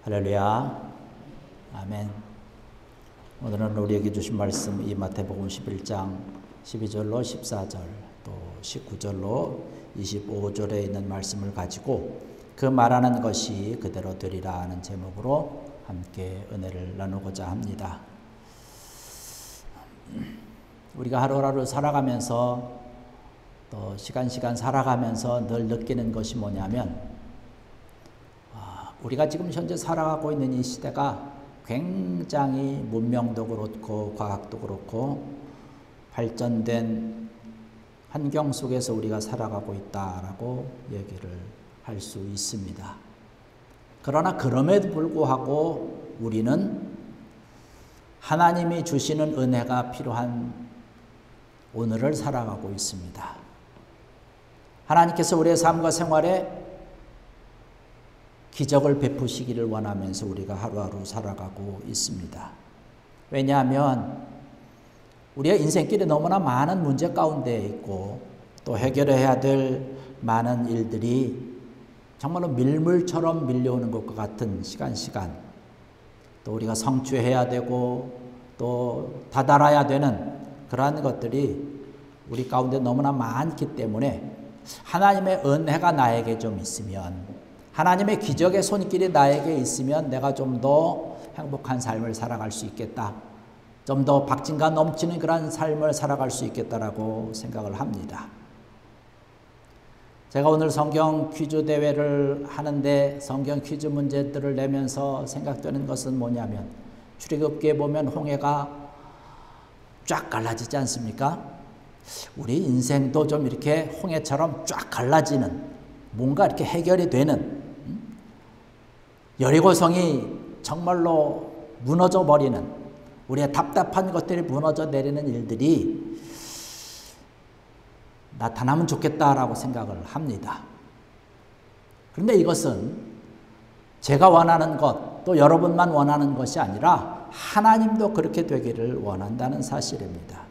할렐루야. 아멘. 오늘은 우리에게 주신 말씀 이 마태복음 11장 12절로 14절 또 19절로 25절에 있는 말씀을 가지고 그 말하는 것이 그대로 되리라 하는 제목으로 함께 은혜를 나누고자 합니다. 우리가 하루하루 살아가면서 또 시간 살아가면서 늘 느끼는 것이 뭐냐면 우리가 지금 현재 살아가고 있는 이 시대가 굉장히 문명도 그렇고 과학도 그렇고 발전된 환경 속에서 우리가 살아가고 있다라고 얘기를 할 수 있습니다. 그러나 그럼에도 불구하고 우리는 하나님이 주시는 은혜가 필요한 오늘을 살아가고 있습니다. 하나님께서 우리의 삶과 생활에 기적을 베푸시기를 원하면서 우리가 하루하루 살아가고 있습니다. 왜냐하면 우리의 인생길에 너무나 많은 문제 가운데 있고 또 해결해야 될 많은 일들이 정말로 밀물처럼 밀려오는 것과 같은 시간 또 우리가 성취해야 되고 또 다다라야 되는 그러한 것들이 우리 가운데 너무나 많기 때문에 하나님의 은혜가 나에게 좀 있으면 하나님의 기적의 손길이 나에게 있으면 내가 좀 더 행복한 삶을 살아갈 수 있겠다. 좀 더 박진감 넘치는 그런 삶을 살아갈 수 있겠다라고 생각을 합니다. 제가 오늘 성경 퀴즈 대회를 하는데 성경 퀴즈 문제들을 내면서 생각되는 것은 뭐냐면 출애굽기에 보면 홍해가 쫙 갈라지지 않습니까? 우리 인생도 좀 이렇게 홍해처럼 쫙 갈라지는 뭔가 이렇게 해결이 되는 여리고성이 정말로 무너져 버리는 우리의 답답한 것들이 무너져 내리는 일들이 나타나면 좋겠다라고 생각을 합니다. 그런데 이것은 제가 원하는 것, 또 여러분만 원하는 것이 아니라 하나님도 그렇게 되기를 원한다는 사실입니다.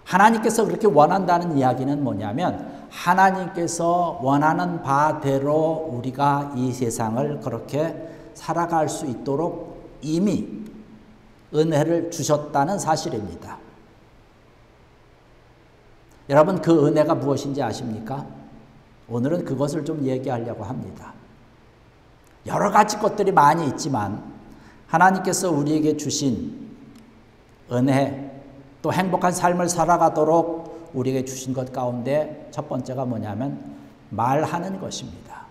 하나님께서 그렇게 원한다는 이야기는 뭐냐면 하나님께서 원하는 바대로 우리가 이 세상을 그렇게 살아갈 수 있도록 이미 은혜를 주셨다는 사실입니다. 여러분 그 은혜가 무엇인지 아십니까? 오늘은 그것을 좀 얘기하려고 합니다. 여러 가지 것들이 많이 있지만 하나님께서 우리에게 주신 은혜 또 행복한 삶을 살아가도록 우리에게 주신 것 가운데 첫 번째가 뭐냐면 말하는 것입니다.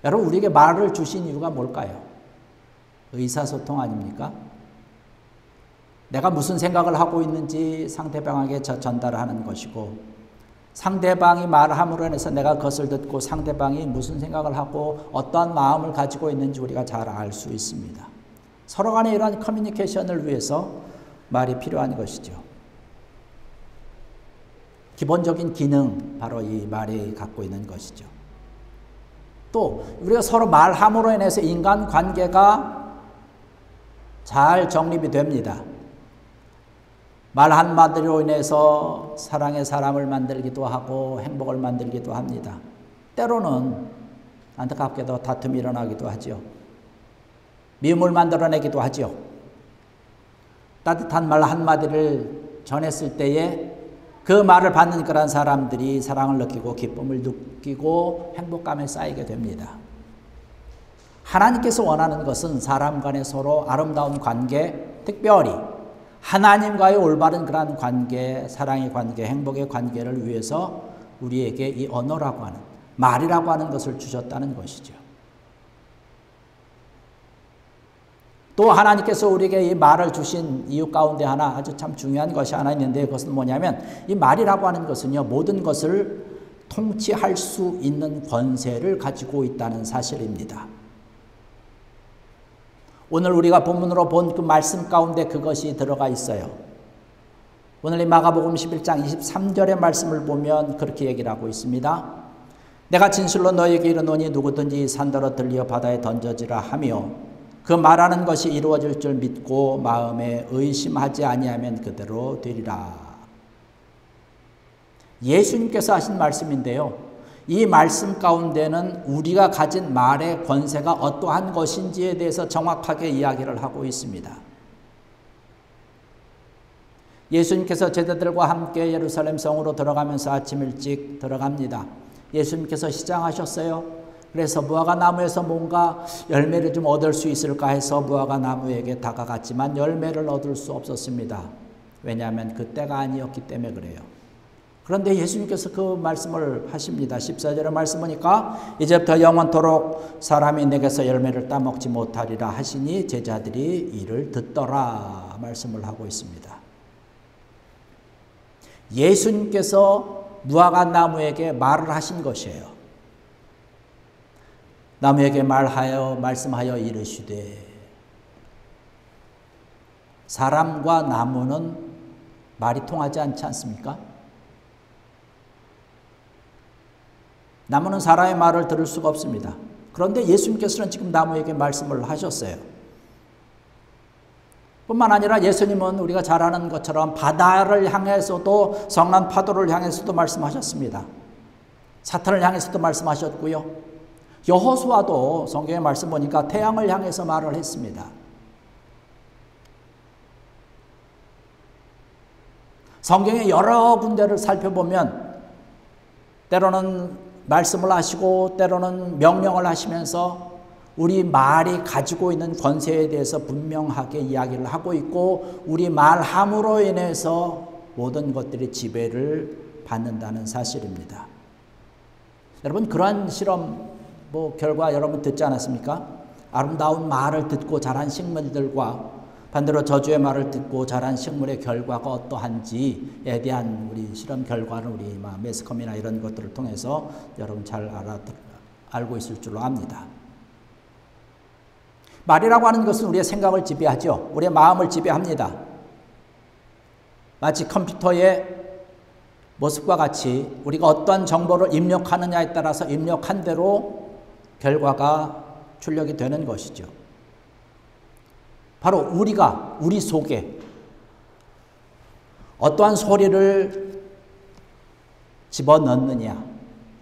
여러분 우리에게 말을 주신 이유가 뭘까요? 의사소통 아닙니까? 내가 무슨 생각을 하고 있는지 상대방에게 전달하는 것이고 상대방이 말함으로 인해서 내가 그것을 듣고 상대방이 무슨 생각을 하고 어떠한 마음을 가지고 있는지 우리가 잘 알 수 있습니다. 서로 간의 이러한 커뮤니케이션을 위해서 말이 필요한 것이죠. 기본적인 기능, 바로 이 말이 갖고 있는 것이죠. 또 우리가 서로 말함으로 인해서 인간관계가 잘 정립이 됩니다. 말 한마디로 인해서 사랑의 사람을 만들기도 하고 행복을 만들기도 합니다. 때로는 안타깝게도 다툼이 일어나기도 하죠. 미움을 만들어내기도 하죠. 따뜻한 말 한마디를 전했을 때에 그 말을 받는 그런 사람들이 사랑을 느끼고 기쁨을 느끼고 행복감에 쌓이게 됩니다. 하나님께서 원하는 것은 사람 간의 서로 아름다운 관계, 특별히 하나님과의 올바른 그런 관계, 사랑의 관계, 행복의 관계를 위해서 우리에게 이 언어라고 하는, 말이라고 하는 것을 주셨다는 것이죠. 또 하나님께서 우리에게 이 말을 주신 이유 가운데 하나 아주 참 중요한 것이 하나 있는데 그것은 뭐냐면 이 말이라고 하는 것은요 모든 것을 통치할 수 있는 권세를 가지고 있다는 사실입니다. 오늘 우리가 본문으로 본 그 말씀 가운데 그것이 들어가 있어요. 오늘 이 마가복음 11장 23절의 말씀을 보면 그렇게 얘기를 하고 있습니다. 내가 진실로 너에게 이르노니 누구든지 산더러 들려 바다에 던져지라 하며 그 말하는 것이 이루어질 줄 믿고 마음에 의심하지 아니하면 그대로 되리라. 예수님께서 하신 말씀인데요. 이 말씀 가운데는 우리가 가진 말의 권세가 어떠한 것인지에 대해서 정확하게 이야기를 하고 있습니다. 예수님께서 제자들과 함께 예루살렘 성으로 들어가면서 아침 일찍 들어갑니다. 예수님께서 시장하셨어요. 그래서 무화과 나무에서 뭔가 열매를 좀 얻을 수 있을까 해서 무화과 나무에게 다가갔지만 열매를 얻을 수 없었습니다. 왜냐하면 그 때가 아니었기 때문에 그래요. 그런데 예수님께서 그 말씀을 하십니다. 14절의 말씀 보니까 이제부터 영원토록 사람이 내게서 열매를 따먹지 못하리라 하시니 제자들이 이를 듣더라 말씀을 하고 있습니다. 예수님께서 무화과 나무에게 말을 하신 것이에요. 나무에게 말씀하여 이르시되, 사람과 나무는 말이 통하지 않지 않습니까? 나무는 사람의 말을 들을 수가 없습니다. 그런데 예수님께서는 지금 나무에게 말씀을 하셨어요. 뿐만 아니라 예수님은 우리가 잘 아는 것처럼 바다를 향해서도, 성난 파도를 향해서도 말씀하셨습니다. 사탄을 향해서도 말씀하셨고요. 여호수아도 성경의 말씀 보니까 태양을 향해서 말을 했습니다. 성경의 여러 군데를 살펴보면 때로는 말씀을 하시고 때로는 명령을 하시면서 우리 말이 가지고 있는 권세에 대해서 분명하게 이야기를 하고 있고, 우리 말함으로 인해서 모든 것들이 지배를 받는다는 사실입니다. 여러분, 그러한 실험 결과 여러분 듣지 않았습니까? 아름다운 말을 듣고 자란 식물들과 반대로 저주의 말을 듣고 자란 식물의 결과가 어떠한지에 대한 우리 실험 결과는 우리 매스컴이나 이런 것들을 통해서 여러분 잘 알고 있을 줄로 압니다. 말이라고 하는 것은 우리의 생각을 지배하죠. 우리의 마음을 지배합니다. 마치 컴퓨터의 모습과 같이 우리가 어떠한 정보를 입력하느냐에 따라서 입력한 대로 결과가 출력이 되는 것이죠. 바로 우리 속에 어떠한 소리를 집어넣느냐,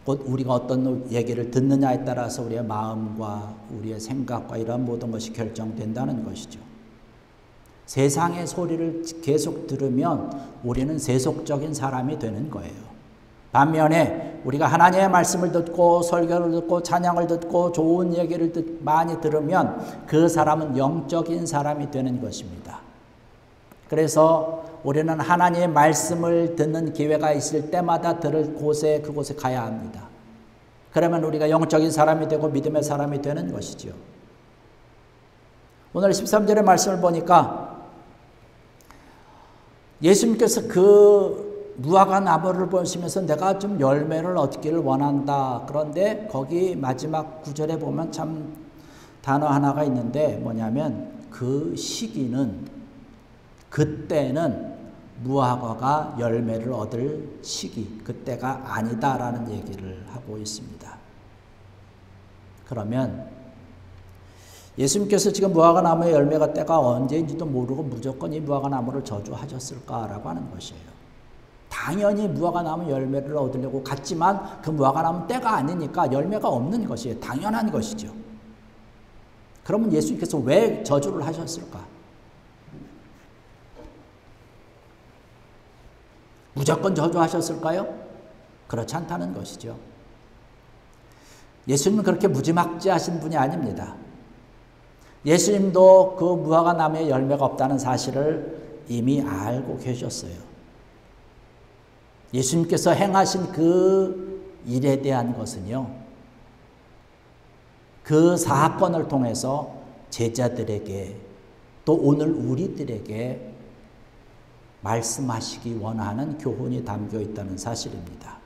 곧 우리가 어떤 얘기를 듣느냐에 따라서 우리의 마음과 우리의 생각과 이런 모든 것이 결정된다는 것이죠. 세상의 소리를 계속 들으면 우리는 세속적인 사람이 되는 거예요. 반면에 우리가 하나님의 말씀을 듣고 설교를 듣고 찬양을 듣고 좋은 얘기를 많이 들으면 그 사람은 영적인 사람이 되는 것입니다. 그래서 우리는 하나님의 말씀을 듣는 기회가 있을 때마다 들을 곳에 그곳에 가야 합니다. 그러면 우리가 영적인 사람이 되고 믿음의 사람이 되는 것이죠. 오늘 13절의 말씀을 보니까 예수님께서 그 무화과 나무를 보시면서 내가 좀 열매를 얻기를 원한다. 그런데 거기 마지막 구절에 보면 참 단어 하나가 있는데 뭐냐면 그 시기는, 그때는 무화과가 열매를 얻을 시기, 그때가 아니다라는 얘기를 하고 있습니다. 그러면 예수님께서 지금 무화과 나무의 열매가 때가 언제인지도 모르고 무조건 이 무화과 나무를 저주하셨을까라고 하는 것이에요. 당연히 무화과 나무 열매를 얻으려고 갔지만 그 무화과 나무 때가 아니니까 열매가 없는 것이에요. 당연한 것이죠. 그러면 예수님께서 왜 저주를 하셨을까? 무조건 저주하셨을까요? 그렇지 않다는 것이죠. 예수님은 그렇게 무지막지하신 분이 아닙니다. 예수님도 그 무화과 나무에 열매가 없다는 사실을 이미 알고 계셨어요. 예수님께서 행하신 그 일에 대한 것은요, 그 사건을 통해서 제자들에게 또 오늘 우리들에게 말씀하시기 원하는 교훈이 담겨 있다는 사실입니다.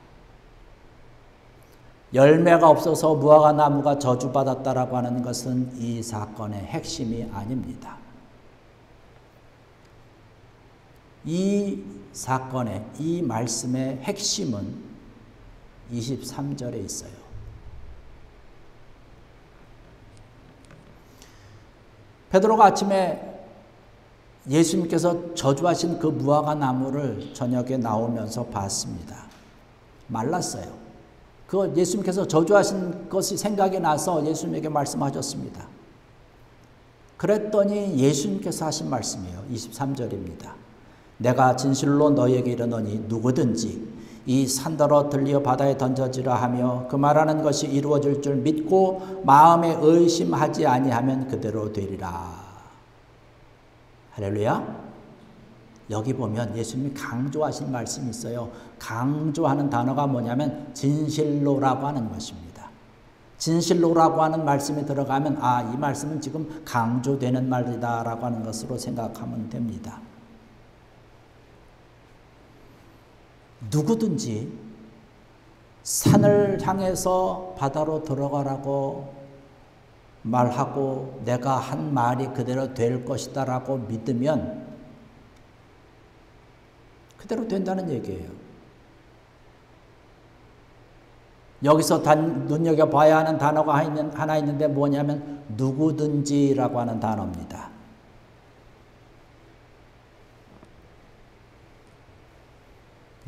열매가 없어서 무화과 나무가 저주받았다라고 하는 것은 이 사건의 핵심이 아닙니다. 이 사건의, 이 말씀의 핵심은 23절에 있어요. 베드로가 아침에 예수님께서 저주하신 그 무화과 나무를 저녁에 나오면서 봤습니다. 말랐어요. 그 예수님께서 저주하신 것이 생각이 나서 예수님에게 말씀하셨습니다. 그랬더니 예수님께서 하신 말씀이에요. 23절입니다. 내가 진실로 너희에게 이르노니 누구든지 이 산더러 들리어 바다에 던져지라 하며 그 말하는 것이 이루어질 줄 믿고 마음에 의심하지 아니하면 그대로 되리라. 할렐루야. 여기 보면 예수님이 강조하신 말씀이 있어요. 강조하는 단어가 뭐냐면 진실로라고 하는 것입니다. 진실로라고 하는 말씀이 들어가면 이 말씀은 지금 강조되는 말이다라고 하는 것으로 생각하면 됩니다. 누구든지 산을 향해서 바다로 들어가라고 말하고 내가 한 말이 그대로 될 것이다 라고 믿으면 그대로 된다는 얘기예요. 여기서 눈여겨봐야 하는 단어가 하나 있는데 뭐냐면 누구든지라고 하는 단어입니다.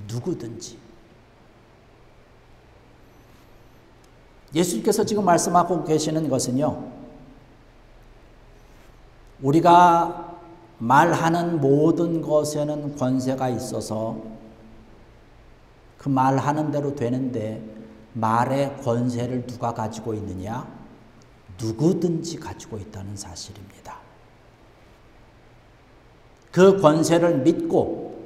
누구든지. 예수님께서 지금 말씀하고 계시는 것은요, 우리가 말하는 모든 것에는 권세가 있어서 그 말하는 대로 되는데 말의 권세를 누가 가지고 있느냐? 누구든지 가지고 있다는 사실입니다. 그 권세를 믿고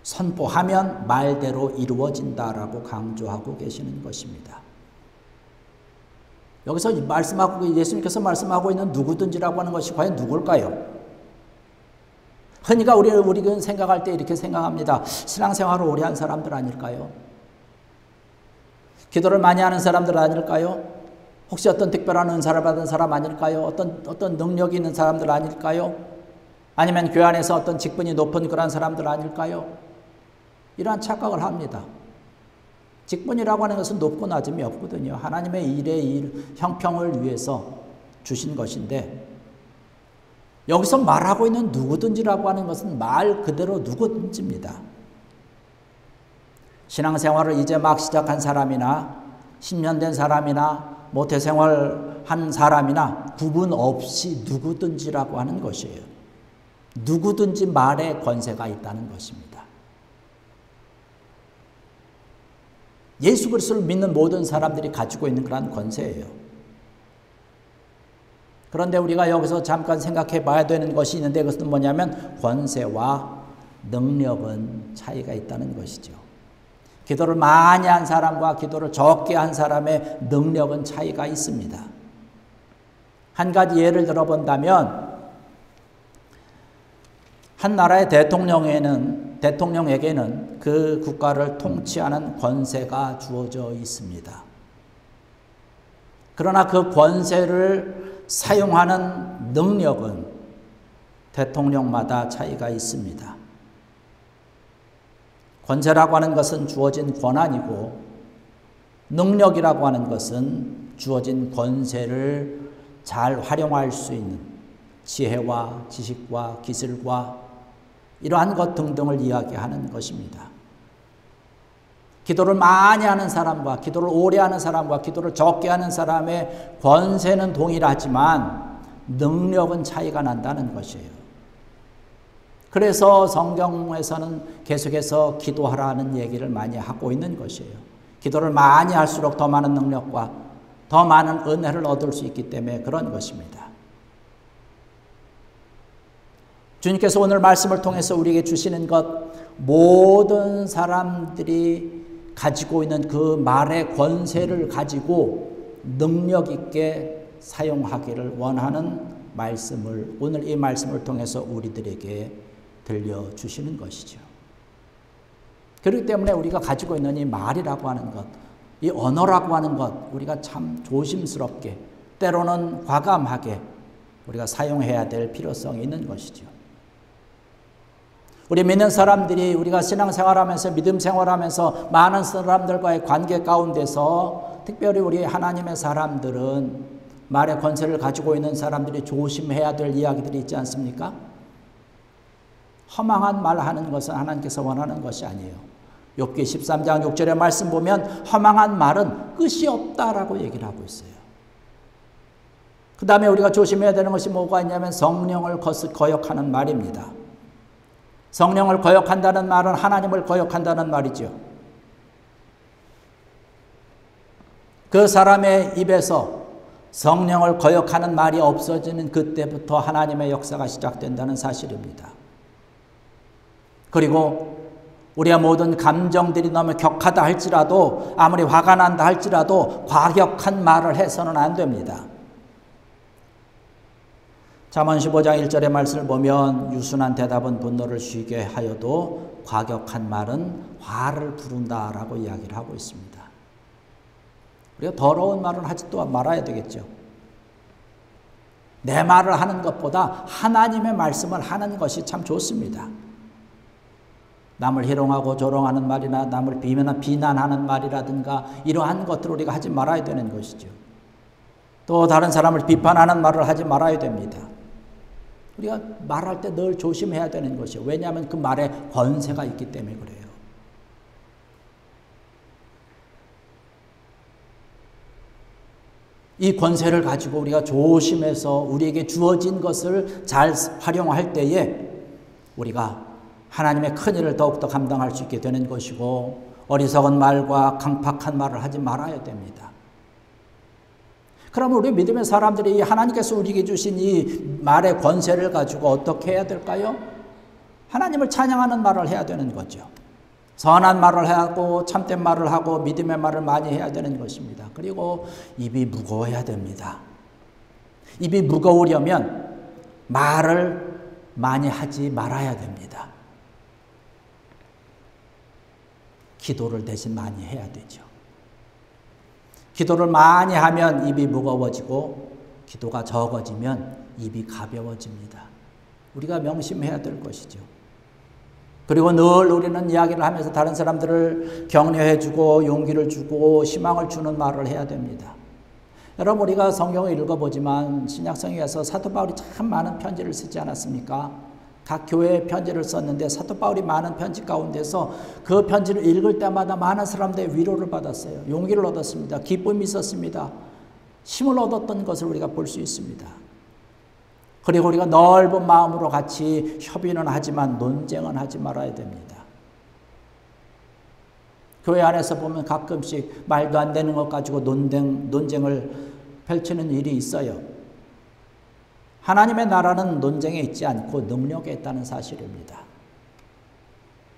선포하면 말대로 이루어진다라고 강조하고 계시는 것입니다. 여기서 예수님께서 말씀하고 있는 누구든지라고 하는 것이 과연 누굴까요? 흔히가 우리가 생각할 때 이렇게 생각합니다. 신앙생활을 오래 한 사람들 아닐까요? 기도를 많이 하는 사람들 아닐까요? 혹시 어떤 특별한 은사를 받은 사람 아닐까요? 어떤 능력이 있는 사람들 아닐까요? 아니면 교회 안에서 어떤 직분이 높은 그런 사람들 아닐까요? 이러한 착각을 합니다. 직분이라고 하는 것은 높고 낮음이 없거든요. 하나님의 일의 형평을 위해서 주신 것인데 여기서 말하고 있는 누구든지라고 하는 것은 말 그대로 누구든지입니다. 신앙생활을 이제 막 시작한 사람이나 10년 된 사람이나 모태생활 한 사람이나 구분 없이 누구든지라고 하는 것이에요. 누구든지 말에 권세가 있다는 것입니다. 예수 그리스도를 믿는 모든 사람들이 가지고 있는 그런 권세예요. 그런데 우리가 여기서 잠깐 생각해 봐야 되는 것이 있는데 그것은 뭐냐면 권세와 능력은 차이가 있다는 것이죠. 기도를 많이 한 사람과 기도를 적게 한 사람의 능력은 차이가 있습니다. 한 가지 예를 들어본다면 한 나라의 대통령에게는 그 국가를 통치하는 권세가 주어져 있습니다. 그러나 그 권세를 사용하는 능력은 대통령마다 차이가 있습니다. 권세라고 하는 것은 주어진 권한이고 능력이라고 하는 것은 주어진 권세를 잘 활용할 수 있는 지혜와 지식과 기술과 이러한 것 등등을 이야기하는 것입니다. 기도를 많이 하는 사람과 기도를 오래 하는 사람과 기도를 적게 하는 사람의 권세는 동일하지만 능력은 차이가 난다는 것이에요. 그래서 성경에서는 계속해서 기도하라는 얘기를 많이 하고 있는 것이에요. 기도를 많이 할수록 더 많은 능력과 더 많은 은혜를 얻을 수 있기 때문에 그런 것입니다. 주님께서 오늘 말씀을 통해서 우리에게 주시는 것, 모든 사람들이 가지고 있는 그 말의 권세를 가지고 능력 있게 사용하기를 원하는 말씀을 오늘 이 말씀을 통해서 우리들에게 들려주시는 것이죠. 그렇기 때문에 우리가 가지고 있는 이 말이라고 하는 것, 이 언어라고 하는 것, 우리가 참 조심스럽게 때로는 과감하게 우리가 사용해야 될 필요성이 있는 것이죠. 우리 믿는 사람들이 우리가 신앙생활하면서 믿음 생활하면서 많은 사람들과의 관계 가운데서 특별히 우리 하나님의 사람들은 말의 권세를 가지고 있는 사람들이 조심해야 될 이야기들이 있지 않습니까? 허망한 말 하는 것은 하나님께서 원하는 것이 아니에요. 욥기 13장 6절의 말씀 보면 허망한 말은 끝이 없다라고 얘기를 하고 있어요. 그 다음에 우리가 조심해야 되는 것이 뭐가 있냐면 성령을 거역하는 말입니다. 성령을 거역한다는 말은 하나님을 거역한다는 말이죠. 그 사람의 입에서 성령을 거역하는 말이 없어지는 그때부터 하나님의 역사가 시작된다는 사실입니다. 그리고 우리의 모든 감정들이 너무 격하다 할지라도, 아무리 화가 난다 할지라도 과격한 말을 해서는 안 됩니다. 잠언 15장 1절의 말씀을 보면 유순한 대답은 분노를 쉬게 하여도 과격한 말은 화를 부른다라고 이야기를 하고 있습니다. 우리가 더러운 말은 하지 또 말아야 되겠죠. 내 말을 하는 것보다 하나님의 말씀을 하는 것이 참 좋습니다. 남을 희롱하고 조롱하는 말이나 남을 비난하는 말이라든가 이러한 것들을 우리가 하지 말아야 되는 것이죠. 또 다른 사람을 비판하는 말을 하지 말아야 됩니다. 우리가 말할 때 늘 조심해야 되는 것이요. 왜냐하면 그 말에 권세가 있기 때문에 그래요. 이 권세를 가지고 우리가 조심해서 우리에게 주어진 것을 잘 활용할 때에 우리가 하나님의 큰 일을 더욱더 감당할 수 있게 되는 것이고, 어리석은 말과 강팍한 말을 하지 말아야 됩니다. 그러면 우리 믿음의 사람들이 하나님께서 우리에게 주신 이 말의 권세를 가지고 어떻게 해야 될까요? 하나님을 찬양하는 말을 해야 되는 거죠. 선한 말을 하고 참된 말을 하고 믿음의 말을 많이 해야 되는 것입니다. 그리고 입이 무거워야 됩니다. 입이 무거우려면 말을 많이 하지 말아야 됩니다. 기도를 대신 많이 해야 되죠. 기도를 많이 하면 입이 무거워지고 기도가 적어지면 입이 가벼워집니다. 우리가 명심해야 될 것이죠. 그리고 늘 우리는 이야기를 하면서 다른 사람들을 격려해주고 용기를 주고 희망을 주는 말을 해야 됩니다. 여러분, 우리가 성경을 읽어보지만 신약성경에서 사도 바울이 참 많은 편지를 쓰지 않았습니까? 각 교회에 편지를 썼는데 사도 바울이 많은 편지 가운데서 그 편지를 읽을 때마다 많은 사람들의 위로를 받았어요. 용기를 얻었습니다. 기쁨이 있었습니다. 힘을 얻었던 것을 우리가 볼 수 있습니다. 그리고 우리가 넓은 마음으로 같이 협의는 하지만 논쟁은 하지 말아야 됩니다. 교회 안에서 보면 가끔씩 말도 안 되는 것 가지고 논쟁을 펼치는 일이 있어요. 하나님의 나라는 논쟁에 있지 않고 능력에 있다는 사실입니다.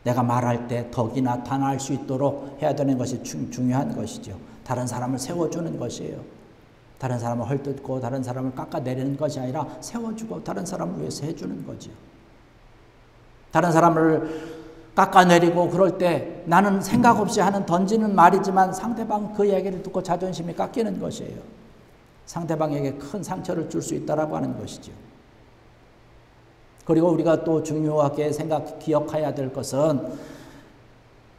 내가 말할 때 덕이 나타날 수 있도록 해야 되는 것이 중요한 것이죠. 다른 사람을 세워주는 것이에요. 다른 사람을 헐뜯고 다른 사람을 깎아내리는 것이 아니라 세워주고 다른 사람을 위해서 해주는 거죠. 다른 사람을 깎아내리고 그럴 때 나는 생각 없이 던지는 말이지만 상대방 그 얘기를 듣고 자존심이 깎이는 것이에요. 상대방에게 큰 상처를 줄 수 있다라고 하는 것이죠. 그리고 우리가 또 중요하게 기억해야 될 것은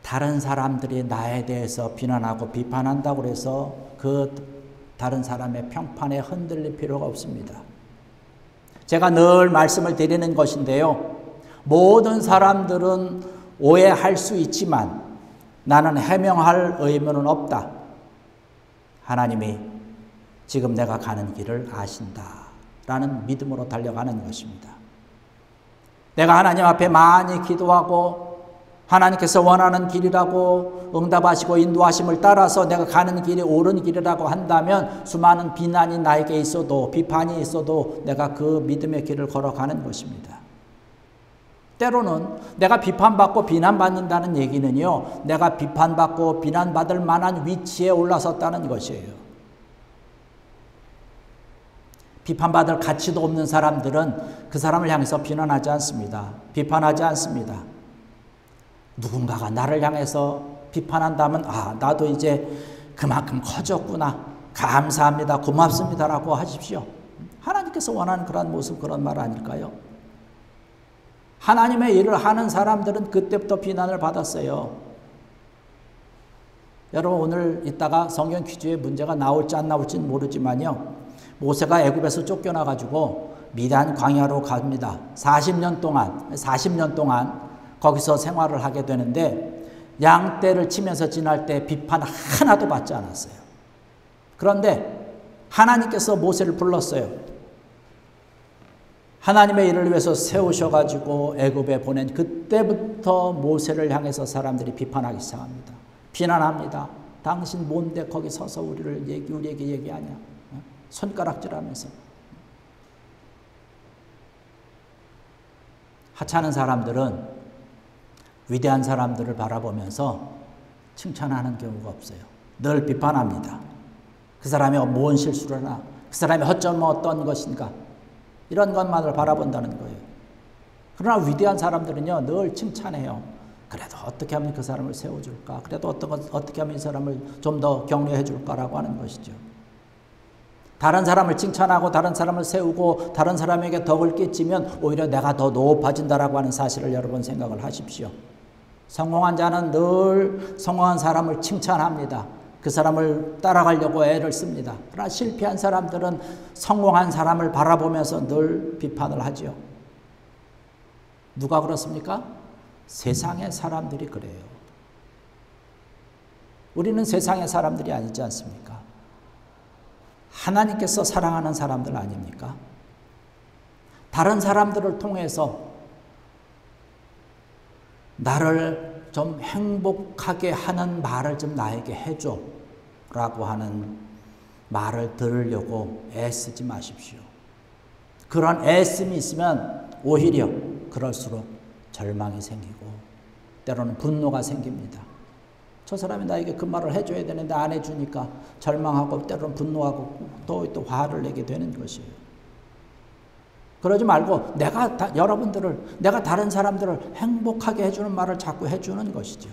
다른 사람들이 나에 대해서 비난하고 비판한다고 해서 그 다른 사람의 평판에 흔들릴 필요가 없습니다. 제가 늘 말씀을 드리는 것인데요. 모든 사람들은 오해할 수 있지만 나는 해명할 의무는 없다. 하나님이 지금 내가 가는 길을 아신다 라는 믿음으로 달려가는 것입니다. 내가 하나님 앞에 많이 기도하고 하나님께서 원하는 길이라고 응답하시고 인도하심을 따라서 내가 가는 길이 옳은 길이라고 한다면 수많은 비난이 나에게 있어도 비판이 있어도 내가 그 믿음의 길을 걸어가는 것입니다. 때로는 내가 비판받고 비난받는다는 얘기는요, 내가 비판받고 비난받을 만한 위치에 올라섰다는 것이에요. 비판받을 가치도 없는 사람들은 그 사람을 향해서 비난하지 않습니다. 비판하지 않습니다. 누군가가 나를 향해서 비판한다면 나도 이제 그만큼 커졌구나. 감사합니다. 고맙습니다라고 하십시오. 하나님께서 원하는 그런 모습, 그런 말 아닐까요? 하나님의 일을 하는 사람들은 그때부터 비난을 받았어요. 여러분, 오늘 이따가 성경 퀴즈에 문제가 나올지 안 나올지는 모르지만요. 모세가 애굽에서 쫓겨나가지고 미디안 광야로 갑니다. 40년 동안 거기서 생활을 하게 되는데 양떼를 치면서 지날 때 비판 하나도 받지 않았어요. 그런데 하나님께서 모세를 불렀어요. 하나님의 일을 위해서 세우셔가지고 애굽에 보낸 그때부터 모세를 향해서 사람들이 비판하기 시작합니다. 비난합니다. 당신 뭔데 거기 서서 우리에게 얘기하냐. 손가락질하면서. 하찮은 사람들은 위대한 사람들을 바라보면서 칭찬하는 경우가 없어요. 늘 비판합니다. 그 사람이 뭔 실수를 하나, 그 사람이 어쩌면 어떤 것인가, 이런 것만을 바라본다는 거예요. 그러나 위대한 사람들은요, 늘 칭찬해요. 그래도 어떻게 하면 그 사람을 세워줄까? 그래도 어떻게 하면 이 사람을 좀 더 격려해 줄까라고 하는 것이죠. 다른 사람을 칭찬하고 다른 사람을 세우고 다른 사람에게 덕을 끼치면 오히려 내가 더 높아진다라고 하는 사실을 여러분 생각을 하십시오. 성공한 자는 늘 성공한 사람을 칭찬합니다. 그 사람을 따라가려고 애를 씁니다. 그러나 실패한 사람들은 성공한 사람을 바라보면서 늘 비판을 하죠. 누가 그렇습니까? 세상의 사람들이 그래요. 우리는 세상의 사람들이 아니지 않습니까? 하나님께서 사랑하는 사람들 아닙니까? 다른 사람들을 통해서 나를 좀 행복하게 하는 말을 좀 나에게 해줘 라고 하는 말을 들으려고 애쓰지 마십시오. 그런 애씀이 있으면 오히려 그럴수록 절망이 생기고 때로는 분노가 생깁니다. 저 사람이 나에게 그 말을 해줘야 되는데 안 해주니까 절망하고 때로는 분노하고 또 화를 내게 되는 것이에요. 그러지 말고 내가 다른 사람들을 행복하게 해주는 말을 자꾸 해주는 것이죠.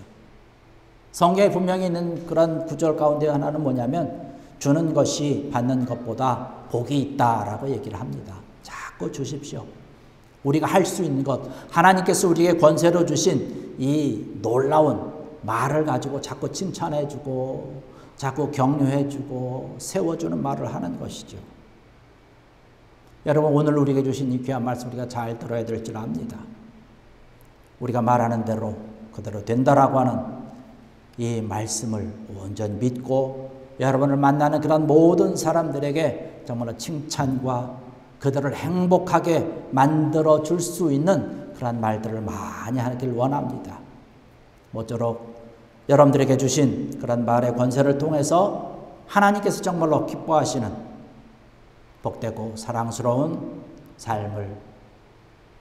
성경에 분명히 있는 그런 구절 가운데 하나는 뭐냐면 주는 것이 받는 것보다 복이 있다라고 얘기를 합니다. 자꾸 주십시오. 우리가 할 수 있는 것, 하나님께서 우리에게 권세로 주신 이 놀라운 말을 가지고 자꾸 칭찬해주고 자꾸 격려해주고 세워주는 말을 하는 것이죠. 여러분, 오늘 우리에게 주신 이 귀한 말씀 우리가 잘 들어야 될 줄 압니다. 우리가 말하는 대로 그대로 된다라고 하는 이 말씀을 온전히 믿고 여러분을 만나는 그런 모든 사람들에게 정말로 칭찬과 그들을 행복하게 만들어 줄 수 있는 그런 말들을 많이 하길 원합니다. 모쪼록 여러분들에게 주신 그런 말의 권세를 통해서 하나님께서 정말로 기뻐하시는 복되고 사랑스러운 삶을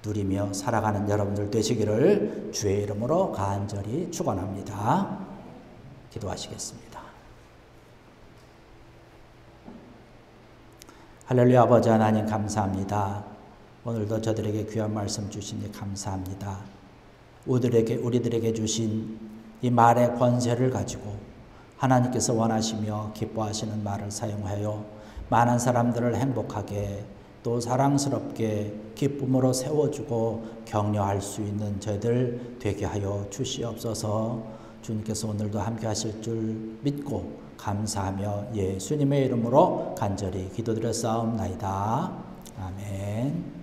누리며 살아가는 여러분들 되시기를 주의 이름으로 간절히 축원합니다. 기도하시겠습니다. 할렐루야. 아버지 하나님 감사합니다. 오늘도 저들에게 귀한 말씀 주시니 감사합니다. 우리들에게 주신 이 말의 권세를 가지고 하나님께서 원하시며 기뻐하시는 말을 사용하여 많은 사람들을 행복하게 또 사랑스럽게 기쁨으로 세워주고 격려할 수 있는 저희들 되게 하여 주시옵소서. 주님께서 오늘도 함께 하실 줄 믿고 감사하며 예수님의 이름으로 간절히 기도드렸사옵나이다. 아멘.